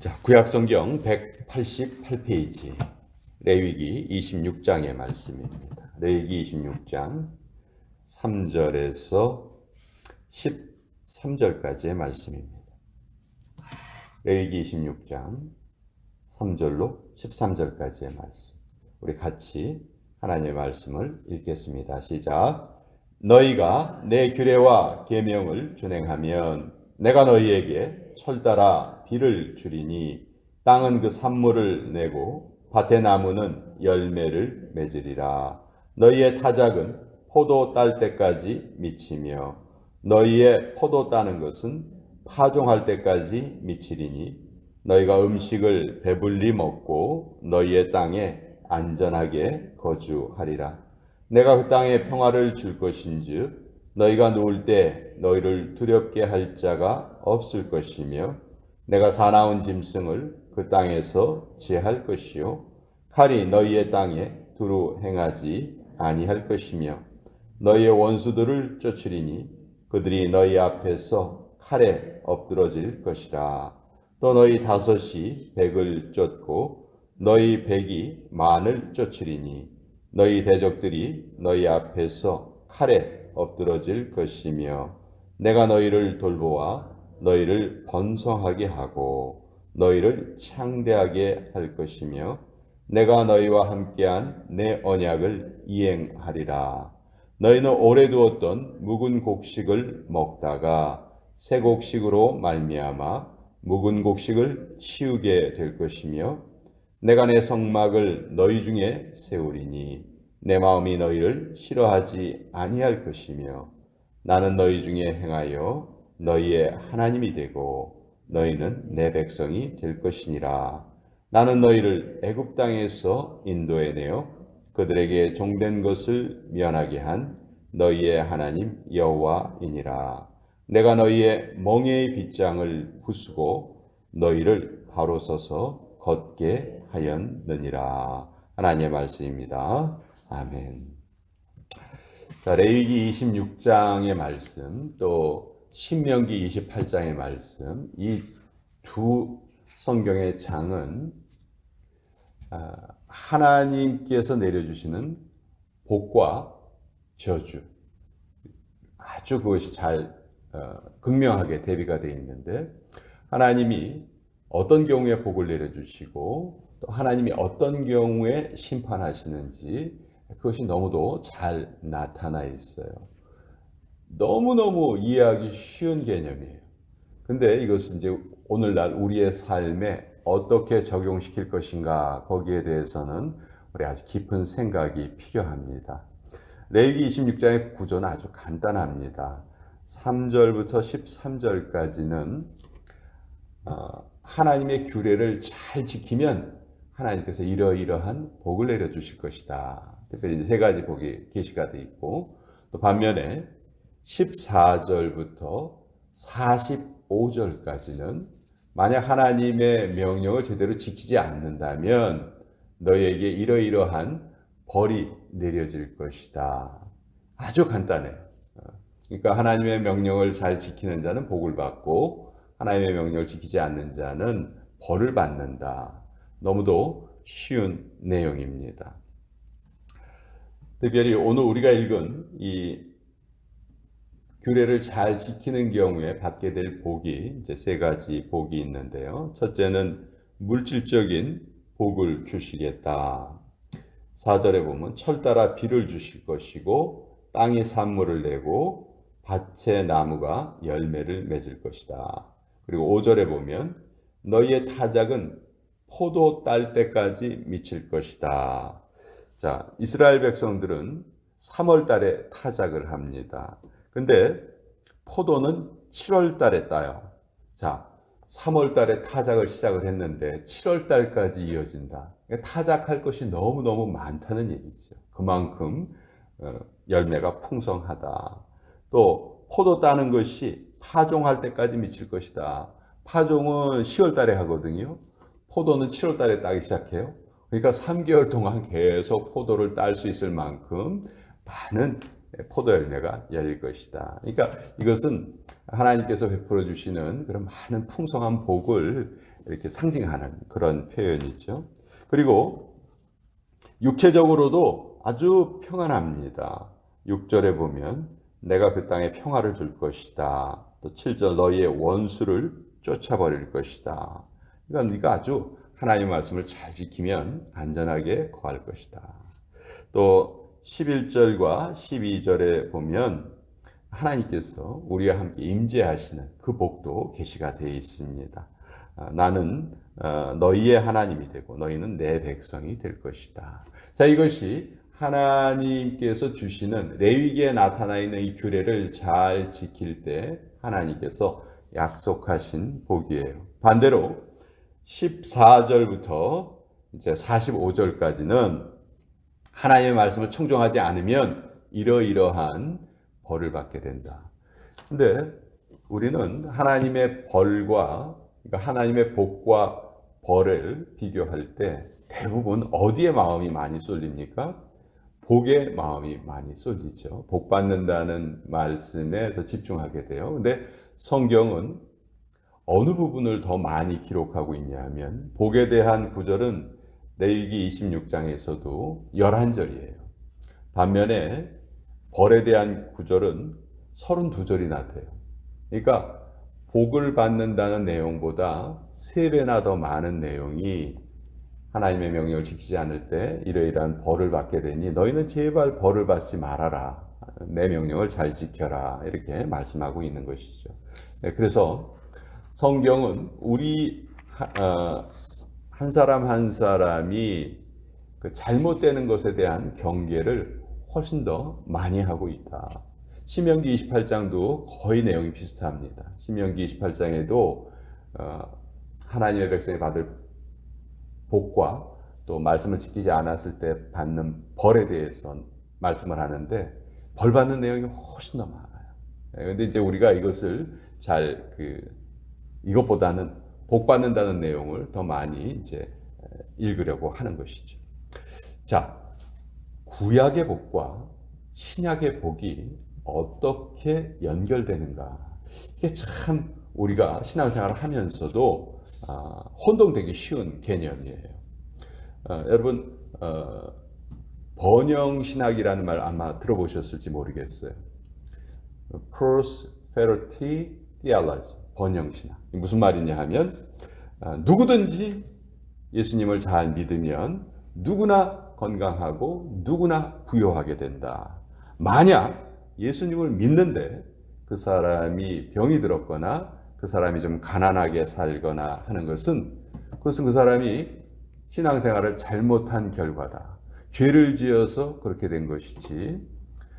자, 구약성경 188페이지 레위기 26장의 말씀입니다. 레위기 26장 3절에서 13절까지의 말씀입니다. 레위기 26장 3절로 13절까지의 말씀. 우리 같이 하나님의 말씀을 읽겠습니다. 시작. 너희가 내 규례와 계명을 준행하면 내가 너희에게 철따라 비를 주리니 땅은 그 산물을 내고 밭의 나무는 열매를 맺으리라. 너희의 타작은 포도 딸 때까지 미치며 너희의 포도 따는 것은 파종할 때까지 미치리니 너희가 음식을 배불리 먹고 너희의 땅에 안전하게 거주하리라. 내가 그 땅에 평화를 줄 것인즉 너희가 누울 때 너희를 두렵게 할 자가 없을 것이며 내가 사나운 짐승을 그 땅에서 제할 것이요 칼이 너희의 땅에 두루 행하지 아니할 것이며 너희의 원수들을 쫓으리니 그들이 너희 앞에서 칼에 엎드러질 것이라. 또 너희 다섯이 백을 쫓고 너희 백이 만을 쫓으리니 너희 대적들이 너희 앞에서 칼에 엎드러질 것이며 내가 너희를 돌보아 너희를 번성하게 하고 너희를 창대하게 할 것이며 내가 너희와 함께한 내 언약을 이행하리라. 너희는 오래 두었던 묵은 곡식을 먹다가 새 곡식으로 말미암아 묵은 곡식을 치우게 될 것이며 내가 내 성막을 너희 중에 세우리니 내 마음이 너희를 싫어하지 아니할 것이며 나는 너희 중에 행하여 너희의 하나님이 되고 너희는 내 백성이 될 것이니라. 나는 너희를 애굽 땅에서 인도해내어 그들에게 종된 것을 면하게 한 너희의 하나님 여호와이니라. 내가 너희의 멍에의 빗장을 부수고 너희를 바로 서서 걷게 하였느니라. 하나님의 말씀입니다. 아멘. 자, 레위기 26장의 말씀, 또 신명기 28장의 말씀, 이 두 성경의 장은 하나님께서 내려주시는 복과 저주, 아주 그것이 잘 극명하게 대비가 되어 있는데, 하나님이 어떤 경우에 복을 내려주시고 또 하나님이 어떤 경우에 심판하시는지 그것이 너무도 잘 나타나 있어요. 너무너무 이해하기 쉬운 개념이에요. 근데 이것은 이제 오늘날 우리의 삶에 어떻게 적용시킬 것인가, 거기에 대해서는 우리 아주 깊은 생각이 필요합니다. 레위기 26장의 구조는 아주 간단합니다. 3절부터 13절까지는 하나님의 규례를 잘 지키면 하나님께서 이러이러한 복을 내려주실 것이다. 특별히 세 가지 복이 계시가 되어 있고, 또 반면에 14절부터 45절까지는 만약 하나님의 명령을 제대로 지키지 않는다면 너희에게 이러이러한 벌이 내려질 것이다. 아주 간단해요. 그러니까 하나님의 명령을 잘 지키는 자는 복을 받고 하나님의 명령을 지키지 않는 자는 벌을 받는다. 너무도 쉬운 내용입니다. 특별히 오늘 우리가 읽은 이 규례를 잘 지키는 경우에 받게 될 복이 이제 세 가지 복이 있는데요. 첫째는 물질적인 복을 주시겠다. 4절에 보면 철따라 비를 주실 것이고 땅이 산물을 내고 밭의 나무가 열매를 맺을 것이다. 그리고 5절에 보면 너희의 타작은 포도 딸 때까지 미칠 것이다. 자, 이스라엘 백성들은 3월 달에 타작을 합니다. 근데 포도는 7월 달에 따요. 자, 3월 달에 타작을 시작을 했는데 7월 달까지 이어진다. 타작할 것이 너무너무 많다는 얘기죠. 그만큼 열매가 풍성하다. 또 포도 따는 것이 파종할 때까지 미칠 것이다. 파종은 10월 달에 하거든요. 포도는 7월 달에 따기 시작해요. 그러니까 3개월 동안 계속 포도를 딸 수 있을 만큼 많은 포도 열매가 열릴 것이다. 그러니까 이것은 하나님께서 베풀어 주시는 그런 많은 풍성한 복을 이렇게 상징하는 그런 표현이죠. 그리고 육체적으로도 아주 평안합니다. 6절에 보면 내가 그 땅에 평화를 줄 것이다. 또 7절 너희의 원수를 쫓아버릴 것이다. 그러니까 네가 아주 하나님의 말씀을 잘 지키면 안전하게 거할 것이다. 또 11절과 12절에 보면 하나님께서 우리와 함께 임재하시는 그 복도 계시가 되어 있습니다. 나는 너희의 하나님이 되고 너희는 내 백성이 될 것이다. 자, 이것이 하나님께서 주시는 레위기에 나타나 있는 이 규례를 잘 지킬 때 하나님께서 약속하신 복이에요. 반대로 14절부터 이제 45절까지는 하나님의 말씀을 청종하지 않으면 이러이러한 벌을 받게 된다. 근데 우리는 하나님의 벌과, 그러니까 하나님의 복과 벌을 비교할 때 대부분 어디에 마음이 많이 쏠립니까? 복에 마음이 많이 쏠리죠. 복 받는다는 말씀에 더 집중하게 돼요. 근데 성경은 어느 부분을 더 많이 기록하고 있냐 하면 복에 대한 구절은 레위기 26장에서도 11절이에요. 반면에 벌에 대한 구절은 32절이나 돼요. 그러니까 복을 받는다는 내용보다 3배나 더 많은 내용이 하나님의 명령을 지키지 않을 때 이러이러한 벌을 받게 되니 너희는 제발 벌을 받지 말아라. 내 명령을 잘 지켜라. 이렇게 말씀하고 있는 것이죠. 그래서 성경은 우리 한 사람 한 사람이 그 잘못되는 것에 대한 경계를 훨씬 더 많이 하고 있다. 신명기 28장도 거의 내용이 비슷합니다. 신명기 28장에도 하나님의 백성이 받을 복과 또 말씀을 지키지 않았을 때 받는 벌에 대해서 말씀을 하는데 벌 받는 내용이 훨씬 더 많아요. 그런데 이제 우리가 이것을 잘 이것보다는 복 받는다는 내용을 더 많이 이제 읽으려고 하는 것이죠. 자, 구약의 복과 신약의 복이 어떻게 연결되는가? 이게 참 우리가 신앙생활을 하면서도 혼동되기 쉬운 개념이에요. 여러분 번영신학이라는 말 아마 들어보셨을지 모르겠어요. Prosperity Theology, 번영신학. 무슨 말이냐 하면 누구든지 예수님을 잘 믿으면 누구나 건강하고 누구나 부유하게 된다. 만약 예수님을 믿는데 그 사람이 병이 들었거나 그 사람이 좀 가난하게 살거나 하는 것은 그것은 그 사람이 신앙생활을 잘못한 결과다. 죄를 지어서 그렇게 된 것이지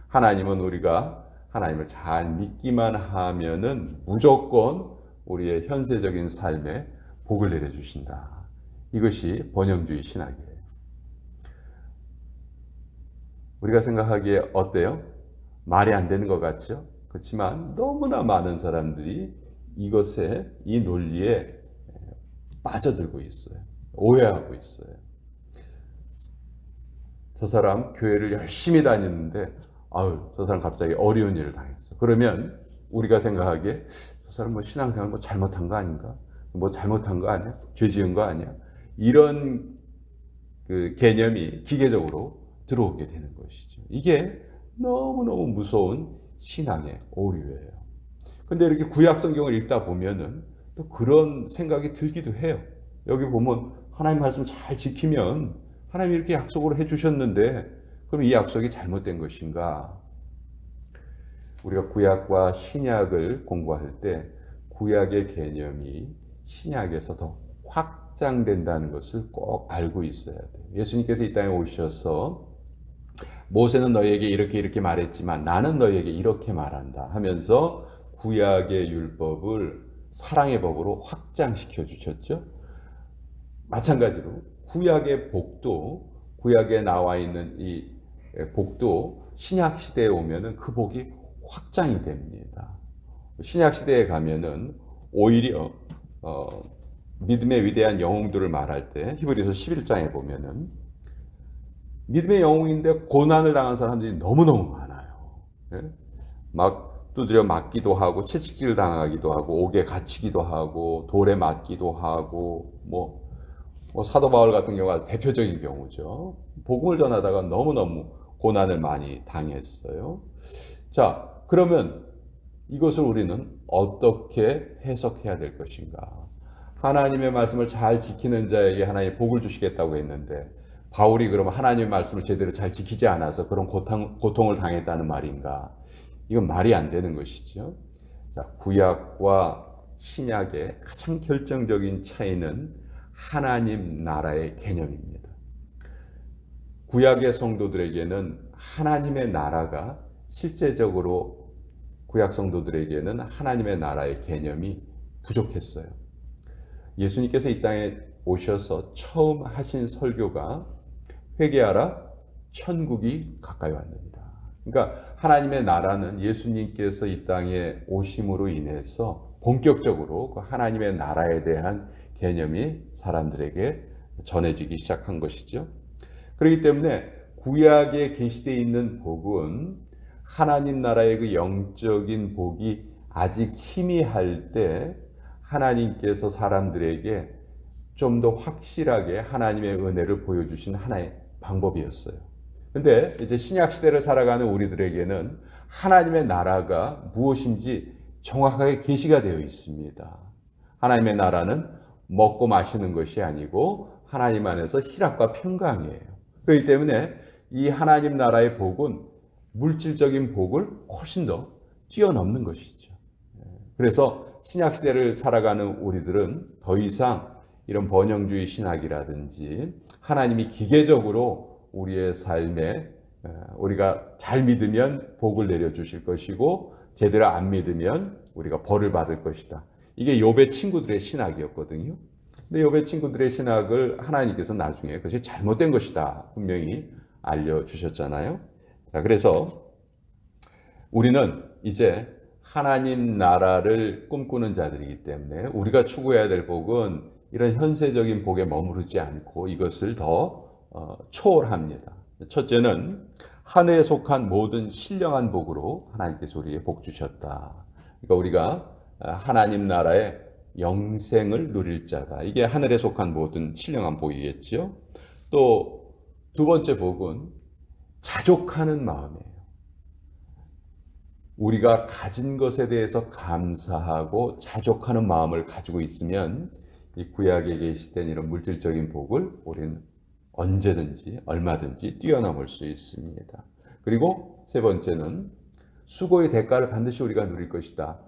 하나님은 우리가 하나님을 잘 믿기만 하면은 무조건 우리의 현세적인 삶에 복을 내려주신다. 이것이 번영주의 신학이에요. 우리가 생각하기에 어때요? 말이 안 되는 것 같죠? 그렇지만 너무나 많은 사람들이 이것에, 이 논리에 빠져들고 있어요. 오해하고 있어요. 저 사람 교회를 열심히 다니는데 저 사람 갑자기 어려운 일을 당했어. 그러면 우리가 생각하기에 저 사람 뭐 신앙생활 뭐 잘못한 거 아닌가? 뭐 잘못한 거 아니야? 죄 지은 거 아니야? 이런 그 개념이 기계적으로 들어오게 되는 것이죠. 이게 너무너무 무서운 신앙의 오류예요. 근데 이렇게 구약 성경을 읽다 보면은 또 그런 생각이 들기도 해요. 여기 보면 하나님 말씀 잘 지키면 하나님이 이렇게 약속을 해주셨는데 그럼 이 약속이 잘못된 것인가? 우리가 구약과 신약을 공부할 때 구약의 개념이 신약에서 더 확장된다는 것을 꼭 알고 있어야 돼요. 예수님께서 이 땅에 오셔서 모세는 너희에게 이렇게 말했지만 나는 너희에게 이렇게 말한다 하면서 구약의 율법을 사랑의 법으로 확장시켜 주셨죠. 마찬가지로 구약의 복도, 구약에 나와 있는 이 복도 신약 시대에 오면은 그 복이 확장이 됩니다. 신약 시대에 가면은 오히려 믿음의 위대한 영웅들을 말할 때 히브리서 11장에 보면은 믿음의 영웅인데 고난을 당한 사람들이 너무너무 많아요. 예? 막 두드려 맞기도 하고 채찍질 당하기도 하고 옥에 갇히기도 하고 돌에 맞기도 하고 뭐 사도 바울 같은 경우가 대표적인 경우죠. 복음을 전하다가 너무너무 고난을 많이 당했어요. 자, 그러면 이것을 우리는 어떻게 해석해야 될 것인가? 하나님의 말씀을 잘 지키는 자에게 하나님이 복을 주시겠다고 했는데 바울이 그러면 하나님의 말씀을 제대로 잘 지키지 않아서 그런 고통을 당했다는 말인가? 이건 말이 안 되는 것이죠. 자, 구약과 신약의 가장 결정적인 차이는 하나님 나라의 개념입니다. 구약의 성도들에게는 하나님의 나라가 실제적으로 구약 성도들에게는 하나님의 나라의 개념이 부족했어요. 예수님께서 이 땅에 오셔서 처음 하신 설교가 회개하라 천국이 가까이 왔느니라. 그러니까 하나님의 나라는 예수님께서 이 땅에 오심으로 인해서 본격적으로 그 하나님의 나라에 대한 개념이 사람들에게 전해지기 시작한 것이죠. 그렇기 때문에 구약에 계시되어 있는 복은 하나님 나라의 그 영적인 복이 아직 희미할 때 하나님께서 사람들에게 좀 더 확실하게 하나님의 은혜를 보여주신 하나의 방법이었어요. 근데 이제 신약 시대를 살아가는 우리들에게는 하나님의 나라가 무엇인지 정확하게 계시가 되어 있습니다. 하나님의 나라는 먹고 마시는 것이 아니고 하나님 안에서 희락과 평강이에요. 그렇기 때문에 이 하나님 나라의 복은 물질적인 복을 훨씬 더 뛰어넘는 것이죠. 그래서 신약 시대를 살아가는 우리들은 더 이상 이런 번영주의 신학이라든지 하나님이 기계적으로 우리의 삶에 우리가 잘 믿으면 복을 내려주실 것이고 제대로 안 믿으면 우리가 벌을 받을 것이다. 이게 욥의 친구들의 신학이었거든요. 근데 욥의 친구들의 신학을 하나님께서 나중에 그것이 잘못된 것이다 분명히 알려주셨잖아요. 자, 그래서 우리는 이제 하나님 나라를 꿈꾸는 자들이기 때문에 우리가 추구해야 될 복은 이런 현세적인 복에 머무르지 않고 이것을 더 초월합니다. 첫째는 하늘에 속한 모든 신령한 복으로 하나님께서 우리에게 복 주셨다. 그러니까 우리가 하나님 나라의 영생을 누릴 자다. 이게 하늘에 속한 모든 신령한 복이겠지요. 또 두 번째 복은 자족하는 마음이에요. 우리가 가진 것에 대해서 감사하고 자족하는 마음을 가지고 있으면 이 구약에 계시된 이런 물질적인 복을 우리는 언제든지 얼마든지 뛰어넘을 수 있습니다. 그리고 세 번째는 수고의 대가를 반드시 우리가 누릴 것이다.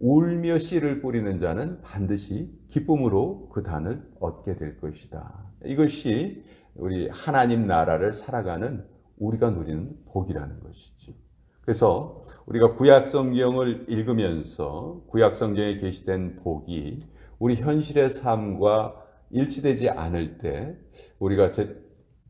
울며 씨를 뿌리는 자는 반드시 기쁨으로 그 단을 얻게 될 것이다. 이것이 우리 하나님 나라를 살아가는 우리가 누리는 복이라는 것이죠. 그래서 우리가 구약 성경을 읽으면서 구약 성경에 계시된 복이 우리 현실의 삶과 일치되지 않을 때 우리가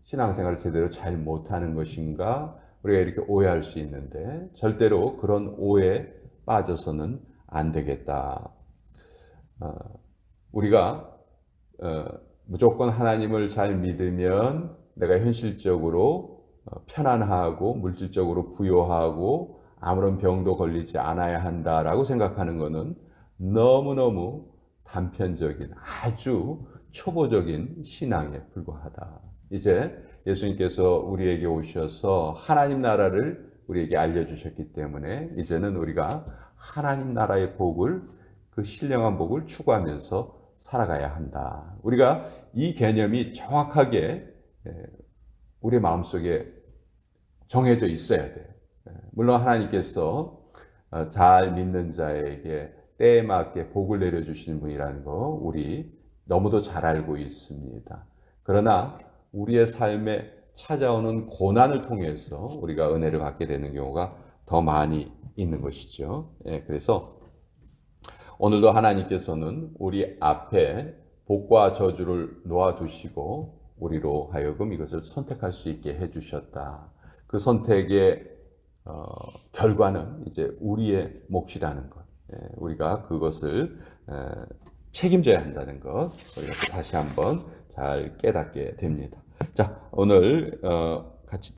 신앙생활을 제대로 잘 못하는 것인가 우리가 이렇게 오해할 수 있는데 절대로 그런 오해에 빠져서는 안 되겠다. 우리가 무조건 하나님을 잘 믿으면 내가 현실적으로 편안하고 물질적으로 부유하고 아무런 병도 걸리지 않아야 한다라고 생각하는 것은 너무너무 단편적인 아주 초보적인 신앙에 불과하다. 이제 예수님께서 우리에게 오셔서 하나님 나라를 우리에게 알려주셨기 때문에 이제는 우리가 하나님 나라의 복을 그 신령한 복을 추구하면서 살아가야 한다. 우리가 이 개념이 정확하게 우리 마음속에 정해져 있어야 돼요. 물론 하나님께서 잘 믿는 자에게 때에 맞게 복을 내려주시는 분이라는 거 우리 너무도 잘 알고 있습니다. 그러나 우리의 삶에 찾아오는 고난을 통해서 우리가 은혜를 받게 되는 경우가 더 많이 있는 것이죠. 그래서 오늘도 하나님께서는 우리 앞에 복과 저주를 놓아두시고 우리로 하여금 이것을 선택할 수 있게 해주셨다. 그 선택의 결과는 이제 우리의 몫이라는 것. 우리가 그것을 책임져야 한다는 것. 우리가 다시 한번 잘 깨닫게 됩니다. 자, 오늘 같이